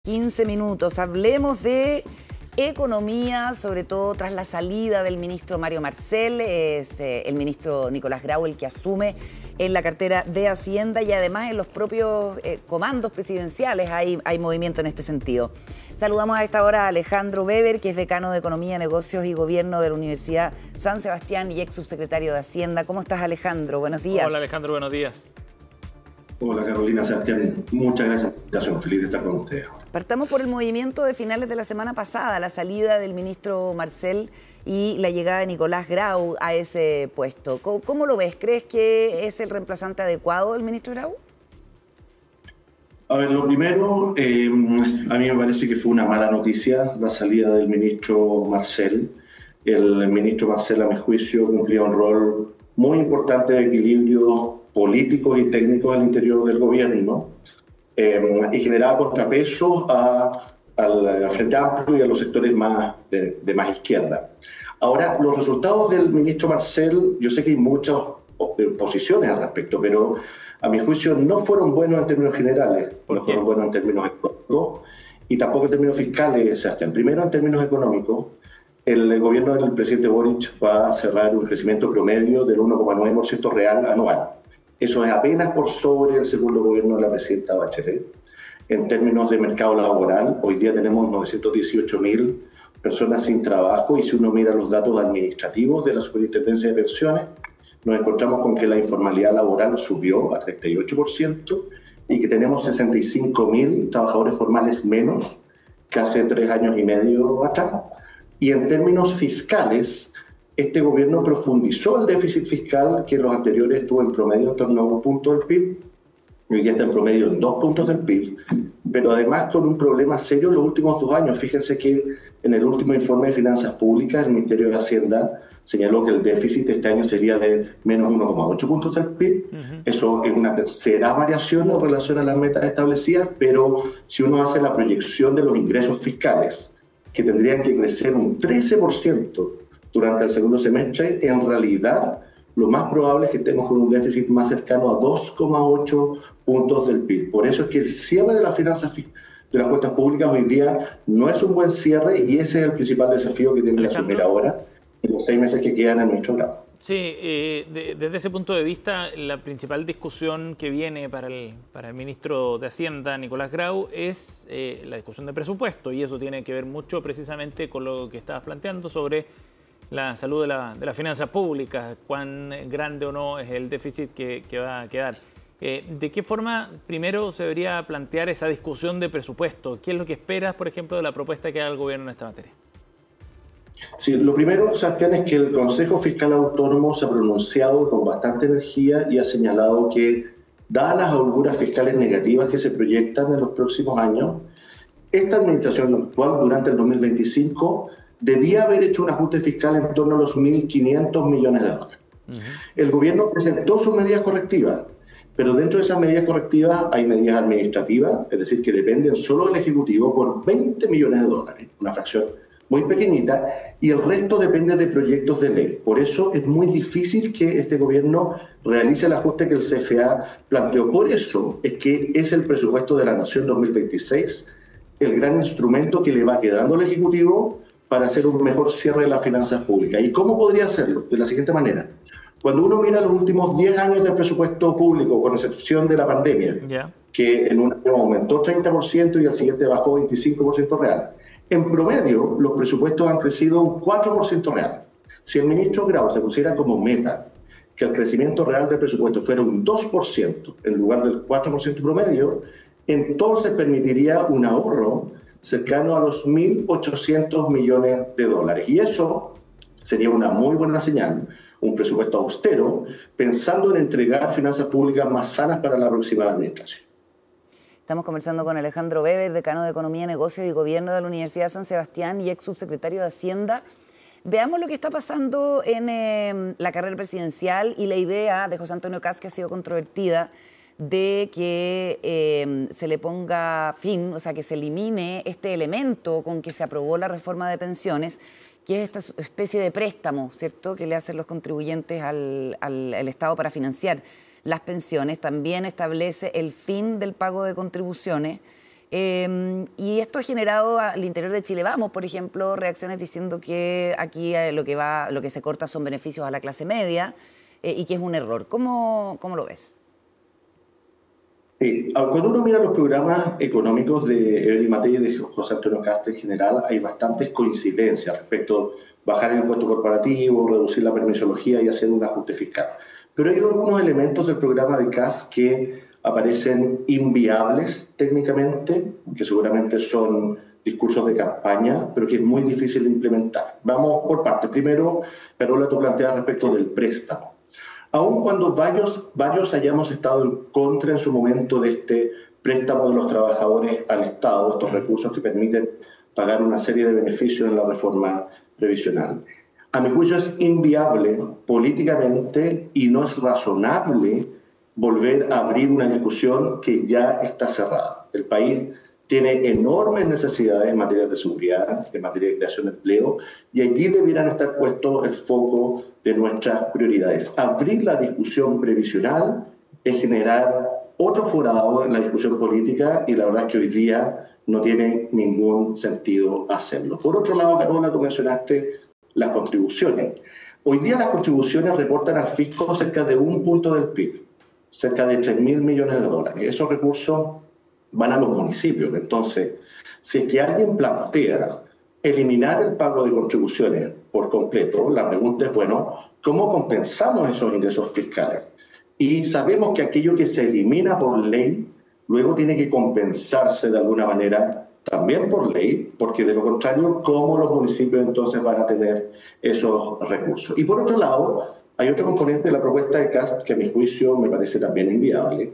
15 minutos. Hablemos de economía, sobre todo tras la salida del ministro Mario Marcel. Es el ministro Nicolás Grau el que asume en la cartera de Hacienda y además en los propios comandos presidenciales hay movimiento en este sentido. Saludamos a esta hora a Alejandro Weber, que es decano de Economía, Negocios y Gobierno de la Universidad San Sebastián y ex subsecretario de Hacienda. ¿Cómo estás, Alejandro? Buenos días. Hola, Alejandro, buenos días. Hola, Carolina, Sebastián. Muchas gracias por la invitación. Feliz de estar con ustedes. Partamos por el movimiento de finales de la semana pasada, la salida del ministro Marcel y la llegada de Nicolás Grau a ese puesto. ¿Cómo lo ves? ¿Crees que es el reemplazante adecuado del ministro Grau? A ver, lo primero, a mí me parece que fue una mala noticia la salida del ministro Marcel. El ministro Marcel, a mi juicio, cumplía un rol muy importante de equilibrio políticos y técnicos al interior del gobierno y generaba contrapesos al Frente Amplio y a los sectores más de más izquierda. Ahora, los resultados del ministro Marcel, yo sé que hay muchas posiciones al respecto, pero a mi juicio no fueron buenos en términos generales, no fueron buenos en términos económicos y tampoco en términos fiscales, Sebastián. Primero, en términos económicos, el gobierno del presidente Boric va a cerrar un crecimiento promedio del 1,9% real anual. Eso es apenas por sobre el segundo gobierno de la presidenta Bachelet. En términos de mercado laboral, hoy día tenemos 918.000 personas sin trabajo y si uno mira los datos administrativos de la Superintendencia de Pensiones, nos encontramos con que la informalidad laboral subió a 38% y que tenemos 65.000 trabajadores formales menos que hace 3 años y medio atrás. Y en términos fiscales, este gobierno profundizó el déficit fiscal que en los anteriores tuvo en promedio en torno a 1 punto del PIB, hoy ya está en promedio en 2 puntos del PIB, pero además con un problema serio en los últimos 2 años. Fíjense que en el último informe de Finanzas Públicas, el Ministerio de Hacienda señaló que el déficit este año sería de menos 1,8 puntos del PIB. Eso es una tercera variación en relación a las metas establecidas, pero si uno hace la proyección de los ingresos fiscales, que tendrían que crecer un 13% durante el segundo semestre, en realidad lo más probable es que estemos con un déficit más cercano a 2,8 puntos del PIB. Por eso es que el cierre de las finanzas de las cuentas públicas hoy día no es un buen cierre y ese es el principal desafío que tiene que asumir ahora en los 6 meses que quedan en nuestro grado. Sí, desde ese punto de vista, la principal discusión que viene para el ministro de Hacienda, Nicolás Grau, es la discusión de presupuesto, y eso tiene que ver mucho precisamente con lo que estabas planteando sobre la salud de las finanzas públicas, cuán grande o no es el déficit que va a quedar. ¿De qué forma primero se debería plantear esa discusión de presupuesto? ¿Qué es lo que esperas, por ejemplo, de la propuesta que haga el gobierno en esta materia? Sí, lo primero, Sebastián, es que el Consejo Fiscal Autónomo se ha pronunciado con bastante energía y ha señalado que, dadas las auguras fiscales negativas que se proyectan en los próximos años, esta administración actual, durante el 2025, debía haber hecho un ajuste fiscal en torno a los 1.500 millones de dólares. El gobierno presentó sus medidas correctivas, pero dentro de esas medidas correctivas hay medidas administrativas, es decir, que dependen solo del Ejecutivo por 20 millones de dólares, una fracción muy pequeñita, y el resto depende de proyectos de ley. Por eso es muy difícil que este gobierno realice el ajuste que el CFA planteó. Por eso es que es el presupuesto de la Nación 2026 el gran instrumento que le va quedando al Ejecutivo para hacer un mejor cierre de las finanzas públicas. ¿Y cómo podría hacerlo? De la siguiente manera. Cuando uno mira los últimos 10 años del presupuesto público, con excepción de la pandemia, que en un año aumentó 30% y al siguiente bajó 25% real, en promedio los presupuestos han crecido un 4% real. Si el ministro Grau se pusiera como meta que el crecimiento real del presupuesto fuera un 2% en lugar del 4% promedio, entonces permitiría un ahorro cercano a los 1.800 millones de dólares. Y eso sería una muy buena señal, un presupuesto austero, pensando en entregar finanzas públicas más sanas para la próxima administración. Estamos conversando con Alejandro Weber, decano de Economía, Negocios y Gobierno de la Universidad San Sebastián y ex subsecretario de Hacienda. Veamos lo que está pasando en la carrera presidencial y la idea de José Antonio Kast, que ha sido controvertida, de que se le ponga fin, o sea, que se elimine este elemento con que se aprobó la reforma de pensiones, que es esta especie de préstamo, ¿cierto?, que le hacen los contribuyentes al Estado para financiar las pensiones. También establece el fin del pago de contribuciones Y esto ha generado al interior de Chile Vamos, por ejemplo, reacciones diciendo que aquí lo que se corta son beneficios a la clase media y que es un error. ¿Cómo lo ves? Sí, cuando uno mira los programas económicos de Evelyn Matei y de José Antonio Kast en general, hay bastantes coincidencias respecto a bajar el impuesto corporativo, reducir la permisología y hacer un ajuste fiscal. Pero hay algunos elementos del programa de Kast que aparecen inviables técnicamente, que seguramente son discursos de campaña, pero que es muy difícil de implementar. Vamos por partes. Primero, Carola, tú planteas respecto del préstamo. Aun cuando varios hayamos estado en contra en su momento de este préstamo de los trabajadores al Estado, estos recursos que permiten pagar una serie de beneficios en la reforma previsional, a mi juicio es inviable políticamente y no es razonable volver a abrir una discusión que ya está cerrada. El país tiene enormes necesidades en materia de seguridad, en materia de creación de empleo, y allí debieran estar puestos el foco de nuestras prioridades. Abrir la discusión previsional es generar otro forado en la discusión política y la verdad es que hoy día no tiene ningún sentido hacerlo. Por otro lado, Carola, tú mencionaste las contribuciones. Hoy día las contribuciones reportan al fisco cerca de 1 punto del PIB, cerca de 3.000 millones de dólares. Esos recursos van a los municipios. Entonces, si es que alguien plantea eliminar el pago de contribuciones por completo, la pregunta es, bueno, ¿cómo compensamos esos ingresos fiscales? Y sabemos que aquello que se elimina por ley, luego tiene que compensarse de alguna manera también por ley, porque de lo contrario, ¿cómo los municipios entonces van a tener esos recursos? Y por otro lado, hay otro componente de la propuesta de Kast que a mi juicio me parece también inviable,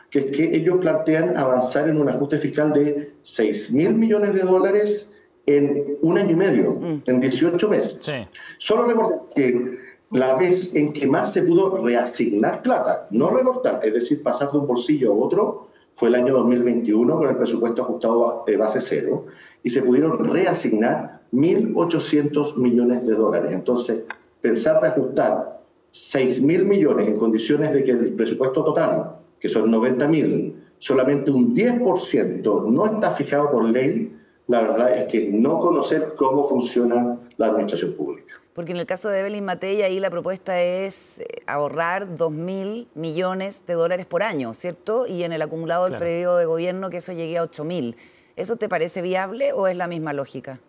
que es que ellos plantean avanzar en un ajuste fiscal de 6.000 millones de dólares en 1 año y medio, en 18 meses. Sí. Solo recordar que la vez en que más se pudo reasignar plata, no recortar, es decir, pasar de un bolsillo a otro, fue el año 2021 con el presupuesto ajustado de base cero, y se pudieron reasignar 1.800 millones de dólares. Entonces, pensar reajustar 6.000 millones en condiciones de que el presupuesto total, que son 90.000, solamente un 10% no está fijado por ley, la verdad es que no conocer cómo funciona la administración pública. Porque en el caso de Evelyn Matei, ahí la propuesta es ahorrar 2.000 millones de dólares por año, ¿cierto? Y en el acumulado del periodo de gobierno que eso llegue a 8.000. ¿Eso te parece viable o es la misma lógica?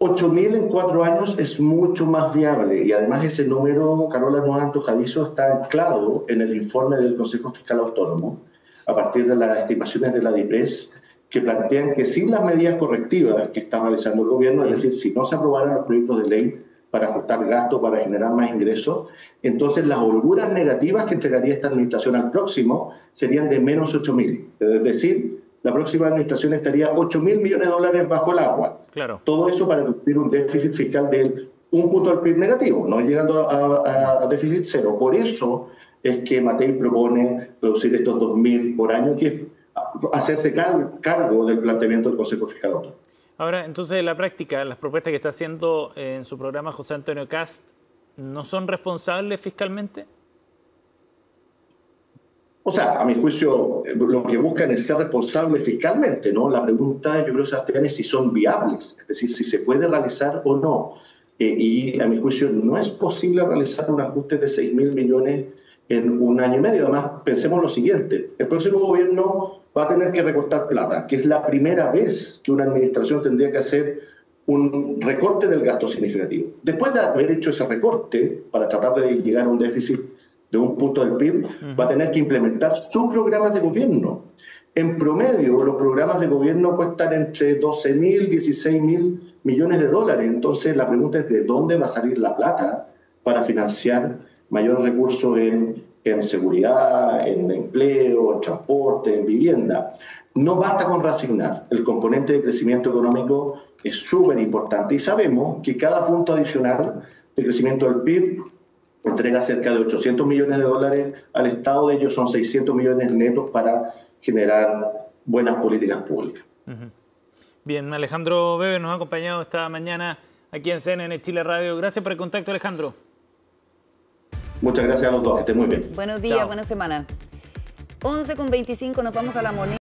8.000 en 4 años es mucho más viable y además ese número, Carola, no es antojadizo, está anclado en el informe del Consejo Fiscal Autónomo a partir de las estimaciones de la DIPRES que plantean que sin las medidas correctivas que está realizando el gobierno, es decir, si no se aprobaran los proyectos de ley para ajustar gastos, para generar más ingresos, entonces las holguras negativas que entregaría esta administración al próximo serían de menos 8.000. Es decir, la próxima administración estaría 8.000 millones de dólares bajo el agua. Claro. Todo eso para cumplir un déficit fiscal del 1 punto del PIB negativo, no llegando a déficit cero. Por eso es que Matei propone reducir estos 2.000 por año, que es hacerse cargo del planteamiento del Consejo Fiscal Autónomo. Ahora, entonces, en la práctica, las propuestas que está haciendo en su programa José Antonio Kast, ¿no son responsables fiscalmente? O sea, a mi juicio, lo que buscan es ser responsables fiscalmente, ¿no? La pregunta, yo creo, Sebastián, es si son viables, es decir, si se puede realizar o no. Y a mi juicio no es posible realizar un ajuste de 6.000 millones en 1 año y medio. Además, pensemos lo siguiente, el próximo gobierno va a tener que recortar plata, que es la primera vez que una administración tendría que hacer un recorte del gasto significativo. Después de haber hecho ese recorte, para tratar de llegar a un déficit de 1 punto del PIB, va a tener que implementar sus programas de gobierno. En promedio, los programas de gobierno cuestan entre 12.000 y 16.000 millones de dólares. Entonces, la pregunta es de dónde va a salir la plata para financiar mayores recursos en seguridad, en empleo, en transporte, en vivienda. No basta con reasignar. El componente de crecimiento económico es súper importante y sabemos que cada punto adicional de crecimiento del PIB entrega cerca de 800 millones de dólares al Estado. De ellos son 600 millones netos para generar buenas políticas públicas. Bien, Alejandro Weber nos ha acompañado esta mañana aquí en CNN Chile Radio. Gracias por el contacto, Alejandro. Muchas gracias a los dos, que estén muy bien. Buenos días, buena semana. 11:25, nos vamos a la moneda.